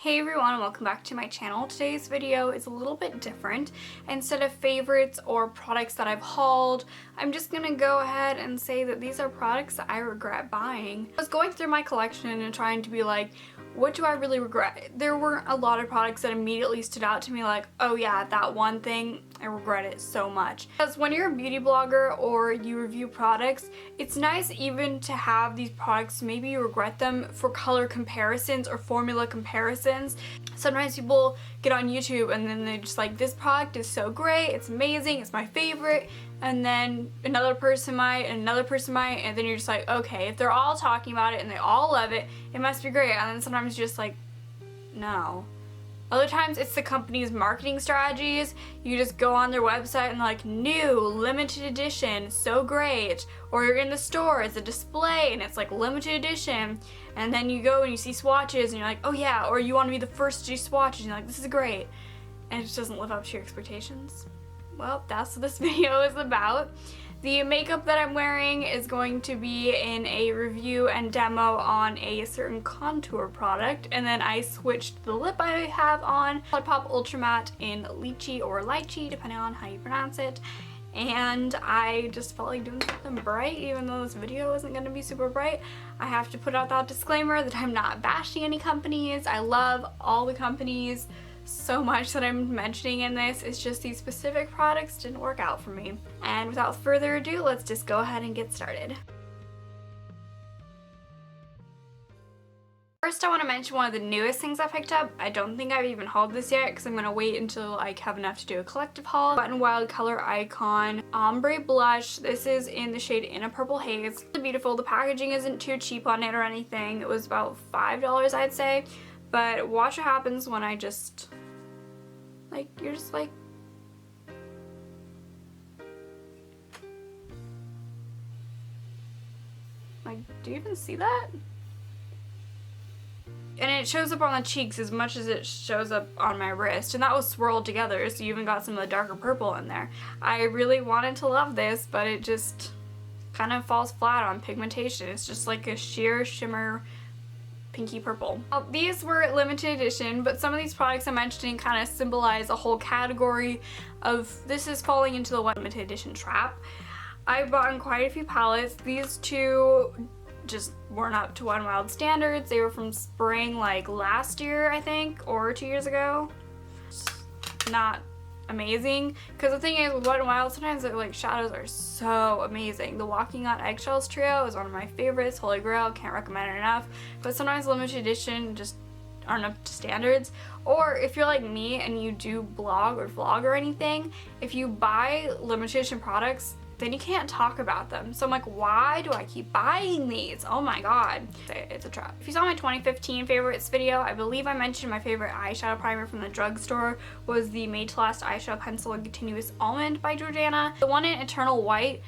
Hey everyone, and welcome back to my channel. Today's video is a little bit different. Instead of favorites or products that I've hauled, I'm just gonna go ahead and say that these are products that I regret buying. I was going through my collection and trying to be like, what do I really regret? There weren't a lot of products that immediately stood out to me like, oh yeah, that one thing, I regret it so much. Because when you're a beauty blogger or you review products, it's nice even to have these products, maybe you regret them for color comparisons or formula comparisons. Sometimes people get on YouTube and then they're just like, this product is so great, it's amazing, it's my favorite. And then another person might, and another person might, and then you're just like, okay, if they're all talking about it and they all love it, it must be great. And then sometimes you're just like, no. Other times it's the company's marketing strategies. You just go on their website and like, new, limited edition, so great. Or you're in the store, it's a display and it's like limited edition. And then you go and you see swatches and you're like, oh yeah, or you want to be the first to do swatches and you're like, this is great. And it just doesn't live up to your expectations. Well, that's what this video is about. The makeup that I'm wearing is going to be in a review and demo on a certain contour product, and then I switched the lip I have on, Pop Ultra Matte in Lychee or Lychee, depending on how you pronounce it. And I just felt like doing something bright, even though this video isn't going to be super bright. I have to put out that disclaimer that I'm not bashing any companies. I love all the companies so much that I'm mentioning in this. It's just these specific products didn't work out for me. And without further ado, let's just go ahead and get started. First, I want to mention one of the newest things I picked up. I don't think I've even hauled this yet because I'm going to wait until I have enough to do a collective haul. But in Wild Coloricon Ombre Blush. This is in the shade In a Purple Haze. It's beautiful. The packaging isn't too cheap on it or anything. It was about $5, I'd say. But watch what happens when I just, like, you're just like, do you even see that? And it shows up on the cheeks as much as it shows up on my wrist. And that was swirled together, so you even got some of the darker purple in there. I really wanted to love this, but it just kind of falls flat on pigmentation. It's just like a sheer shimmer pinky purple. These were limited edition, but some of these products I'm mentioning kind of symbolize a whole category of this is falling into the limited edition trap. I've bought quite a few palettes. These two just weren't up to Wet n Wild standards. They were from spring like last year, I think, or 2 years ago. Not amazing, because the thing is with Wet n Wild, sometimes the like shadows are so amazing. The Walking on Eggshells trio is one of my favorites. Holy Grail, can't recommend it enough. But sometimes limited edition just aren't up to standards. Or if you're like me and you do blog or vlog or anything, if you buy limited edition products, then you can't talk about them. So I'm like, why do I keep buying these? Oh my god. It's a trap. If you saw my 2015 favorites video, I believe I mentioned my favorite eyeshadow primer from the drugstore was the Made to Last Eyeshadow Pencil in Continuous Almond by Jordana. The one in Eternal White,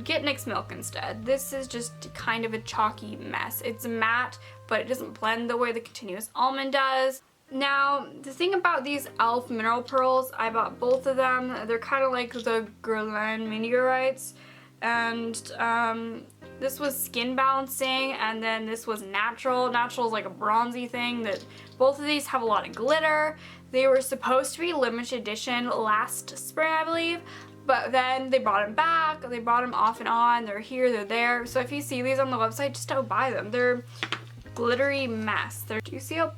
get NYX Milk instead. This is just kind of a chalky mess. It's matte, but it doesn't blend the way the Continuous Almond does. Now, the thing about these e.l.f. mineral pearls, I bought both of them. They're kind of like the Girlactik meteorites, and this was skin balancing, and then this was natural. Natural is like a bronzy thing. That both of these have a lot of glitter. They were supposed to be limited edition last spring, I believe, but then they brought them back. They brought them off and on. They're here, they're there. So if you see these on the website, just don't buy them. They're glittery mess. Do you see how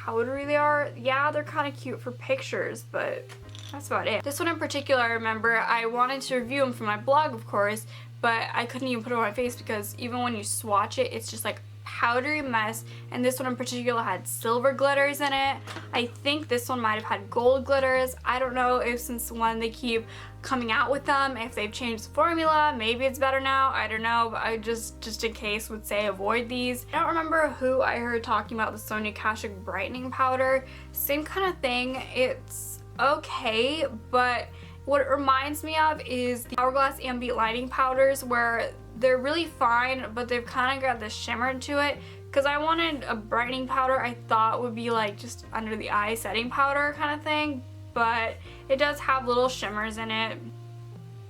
powdery they are? Yeah, they're kind of cute for pictures, but that's about it. This one in particular, I remember I wanted to review them for my blog, of course, but I couldn't even put it on my face because even when you swatch it, it's just like powdery mess. And this one in particular had silver glitters in it. I think this one might have had gold glitters. I don't know if since when they keep coming out with them, if they've changed the formula, maybe it's better now, I don't know, but I just in case would say avoid these. I don't remember who I heard talking about the Sonia Kashuk brightening powder. Same kind of thing. It's okay, but what it reminds me of is the Hourglass Ambient Lighting powders, where they're really fine, but they've kind of got this shimmer to it. Because I wanted a brightening powder I thought would be like just under the eye setting powder kind of thing, but it does have little shimmers in it.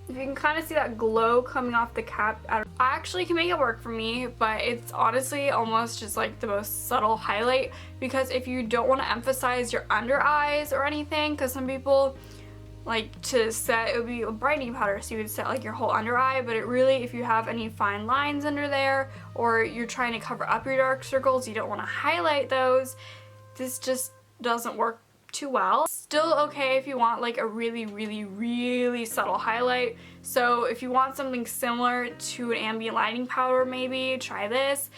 If you can kind of see that glow coming off the cap, I actually can make it work for me, but it's honestly almost just like the most subtle highlight, because if you don't want to emphasize your under eyes or anything, because some people like to set, it would be a brightening powder, so you would set like your whole under eye, but it really, if you have any fine lines under there or you're trying to cover up your dark circles, you don't want to highlight those, this just doesn't work too well. Still okay if you want like a really subtle highlight. So if you want something similar to an ambient lighting powder, maybe try this.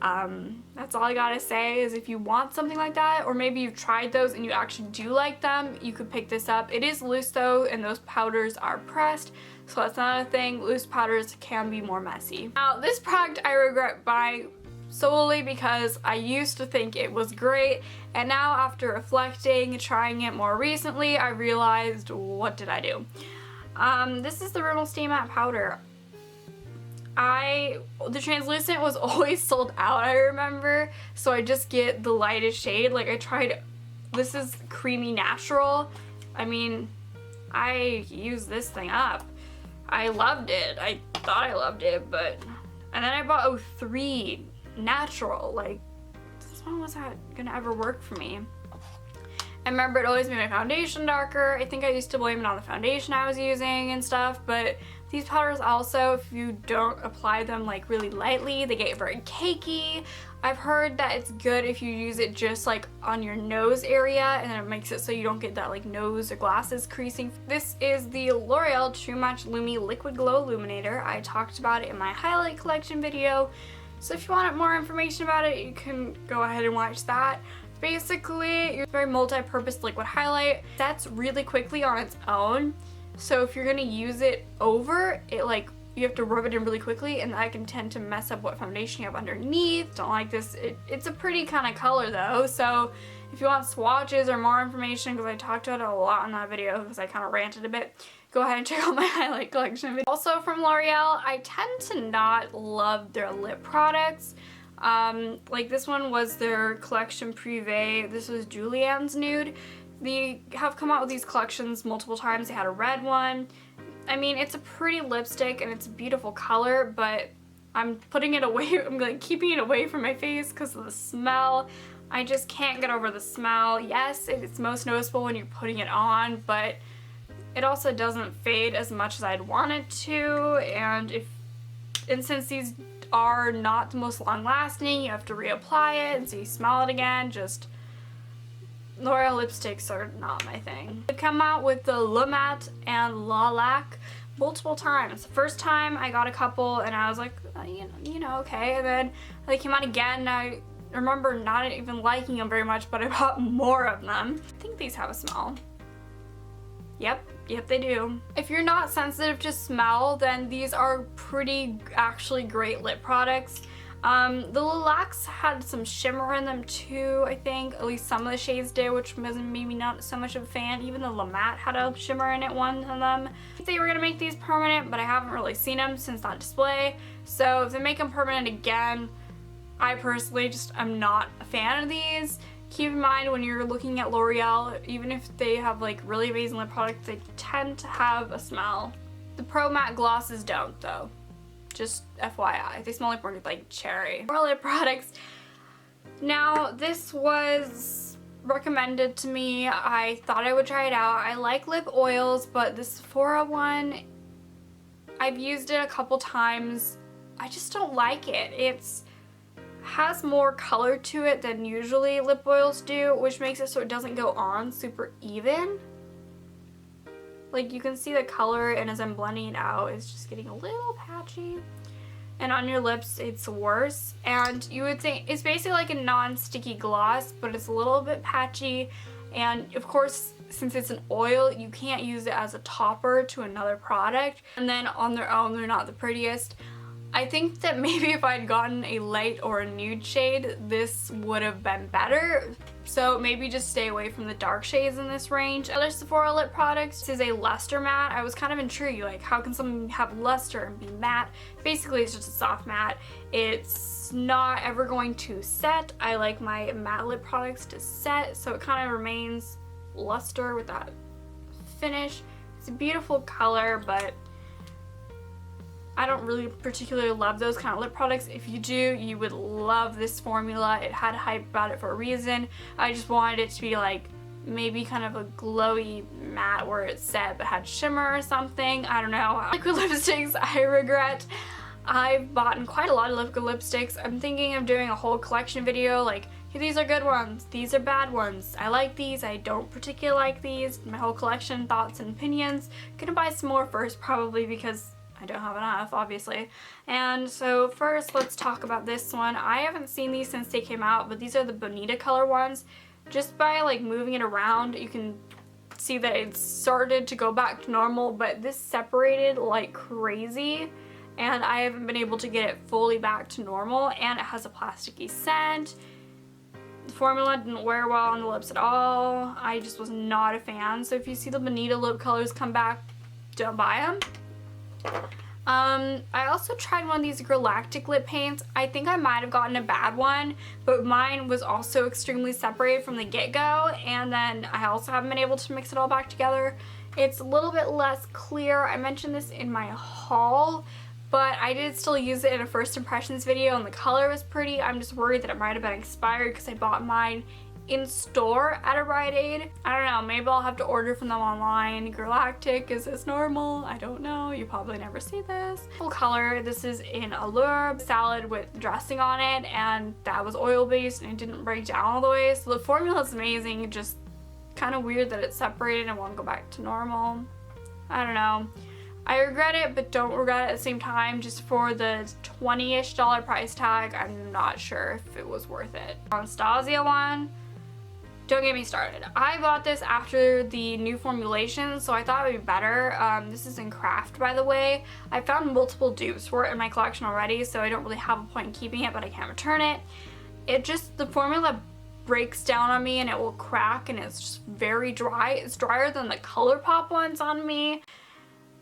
That's all I gotta say, is if you want something like that, or maybe you've tried those and you actually do like them, you could pick this up. It is loose though, and those powders are pressed, so that's not a thing. Loose powders can be more messy. Now this product I regret buying solely because I used to think it was great, and now after reflecting, trying it more recently, I realized, what did I do? This is the Rimmel Stay Matte Powder. The translucent was always sold out, I remember, so I just get the lightest shade. Like I tried, this is Creamy Natural. I mean, I used this thing up. I loved it. I thought I loved it, but, and then I bought 03 Natural. Like, this one was not gonna ever work for me. I remember it always made my foundation darker. I think I used to blame it on the foundation I was using and stuff, but these powders also, if you don't apply them like really lightly, they get very cakey. I've heard that it's good if you use it just like on your nose area, and then it makes it so you don't get that like nose or glasses creasing. This is the L'Oreal True Match Lumi Liquid Glow Illuminator. I talked about it in my highlight collection video, so if you want more information about it, you can go ahead and watch that. Basically, it's a very multi-purpose liquid highlight. Sets really quickly on its own, so if you're gonna use it over it, like you have to rub it in really quickly, and that can tend to mess up what foundation you have underneath. Don't like this. It's a pretty kind of color though, so if you want swatches or more information, because I talked about it a lot in that video because I kind of ranted a bit, go ahead and check out my highlight collection video. Also from L'Oreal, I tend to not love their lip products. Like this one was their collection privé. This was Julianne's nude. They have come out with these collections multiple times. They had a red one. I mean, it's a pretty lipstick and it's a beautiful color, but I'm putting it away. I'm like keeping it away from my face because of the smell. I just can't get over the smell. Yes, it's most noticeable when you're putting it on, but it also doesn't fade as much as I'd want it to. And since these are not the most long lasting, you have to reapply it, and so you smell it again. Just L'Oreal lipsticks are not my thing. They come out with the Le Matte and La Laque multiple times. The first time I got a couple and I was like, you know, okay, and then they came out again and I remember not even liking them very much, but I bought more of them. I think these have a smell. Yep, they do. If you're not sensitive to smell, then these are pretty actually great lip products. The laques had some shimmer in them too, I think. At least some of the shades did, which was maybe not so much of a fan. Even the La Matte had a shimmer in it, one of them. They were gonna make these permanent, but I haven't really seen them since that display. So if they make them permanent again, I personally just am not a fan of these. Keep in mind when you're looking at L'Oreal, even if they have like really amazing lip products, they tend to have a smell. The Pro Matte glosses don't though. Just FYI, they smell more like cherry. More lip products. Now this was recommended to me. I thought I would try it out. I like lip oils, but the Sephora one, I've used it a couple times. I just don't like it. It's has more color to it than usually lip oils do, which makes it so it doesn't go on super even. Like you can see the color, and as I'm blending it out, it's just getting a little patchy. And on your lips, it's worse. And you would think it's basically like a non-sticky gloss, but it's a little bit patchy. And of course, since it's an oil, you can't use it as a topper to another product. And then on their own, they're not the prettiest. I think that maybe if I'd gotten a light or a nude shade, this would have been better. So maybe just stay away from the dark shades in this range. Other Sephora lip products, this is a luster matte. I was kind of intrigued, like how can something have luster and be matte? Basically it's just a soft matte. It's not ever going to set. I like my matte lip products to set, so it kind of remains luster with that finish. It's a beautiful color, but I don't really particularly love those kind of lip products. If you do, you would love this formula. It had hype about it for a reason. I just wanted it to be like maybe kind of a glowy matte where it said but had shimmer or something. I don't know. Liquid lipsticks, I regret. I've bought quite a lot of liquid lipsticks. I'm thinking of doing a whole collection video, like, hey, these are good ones, these are bad ones, I like these, I don't particularly like these, my whole collection, thoughts and opinions. Gonna buy some more first probably because I don't have enough, obviously. And so first, let's talk about this one. I haven't seen these since they came out, but these are the Bonita color ones. Just by like moving it around, you can see that it started to go back to normal, but this separated like crazy, and I haven't been able to get it fully back to normal, and it has a plasticky scent. The formula didn't wear well on the lips at all. I just was not a fan. So if you see the Bonita lip colors come back, don't buy them. I also tried one of these Girlactik lip paints. I think I might have gotten a bad one, but mine was also extremely separated from the get-go, and then I also haven't been able to mix it all back together. It's a little bit less clear. I mentioned this in my haul, but I did still use it in a first impressions video, and the color was pretty. I'm just worried that it might have been expired because I bought mine in store at a Rite Aid. I don't know, maybe I'll have to order from them online. Girlactik, is this normal? I don't know, you probably never see this. Full color, this is in Allure, salad with dressing on it, and that was oil based and it didn't break down all the way. So the formula is amazing, just kind of weird that it's separated and won't go back to normal. I don't know. I regret it, but don't regret it at the same time. Just for the $20-ish price tag, I'm not sure if it was worth it. Anastasia one, don't get me started. I bought this after the new formulation, so I thought it would be better. This is in Craft, by the way. I found multiple dupes for it in my collection already, so I don't really have a point in keeping it, but I can't return it. The formula breaks down on me and it will crack, and it's just very dry. It's drier than the ColourPop ones on me.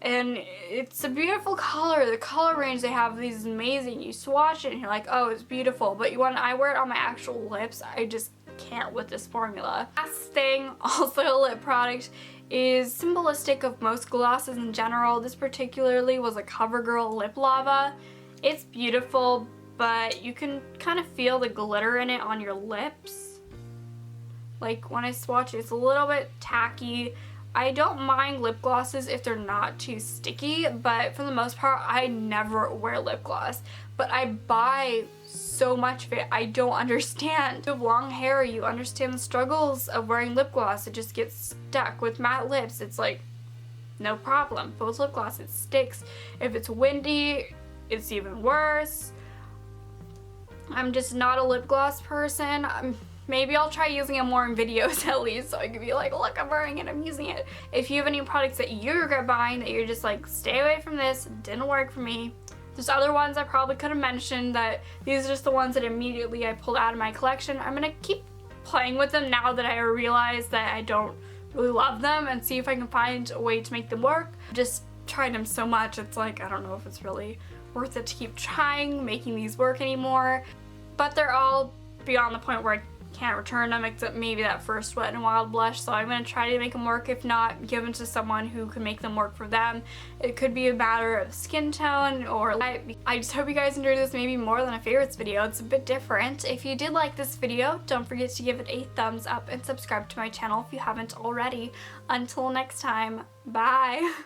And it's a beautiful color. The color range they have these is amazing. You swatch it and you're like, oh, it's beautiful. But when I wear it on my actual lips, I just can't with this formula. Last thing, also a lip product, is symbolistic of most glosses in general. This particularly was a Covergirl Lip Lava. It's beautiful, but you can kind of feel the glitter in it on your lips. Like when I swatch it, it's a little bit tacky. I don't mind lip glosses if they're not too sticky, but for the most part, I never wear lip gloss. But I buy so much of it, I don't understand. If you have long hair, you understand the struggles of wearing lip gloss. It just gets stuck. With matte lips, it's like, no problem. But with lip gloss, it sticks. If it's windy, it's even worse. I'm just not a lip gloss person. Maybe I'll try using it more in videos at least, so I can be like, look, I'm wearing it, I'm using it. If you have any products that you regret buying, that you're just like, stay away from this, didn't work for me. There's other ones I probably could have mentioned that these are just the ones that immediately I pulled out of my collection. I'm gonna keep playing with them now that I realize that I don't really love them, and see if I can find a way to make them work. Just tried them so much, it's like, I don't know if it's really worth it to keep trying, making these work anymore. But they're all beyond the point where I can't return them, except maybe that first Wet n Wild blush, so I'm going to try to make them work. If not, give them to someone who can make them work for them. It could be a matter of skin tone or light. I just hope you guys enjoyed this maybe more than a favorites video. It's a bit different. If you did like this video, don't forget to give it a thumbs up and subscribe to my channel if you haven't already. Until next time, bye!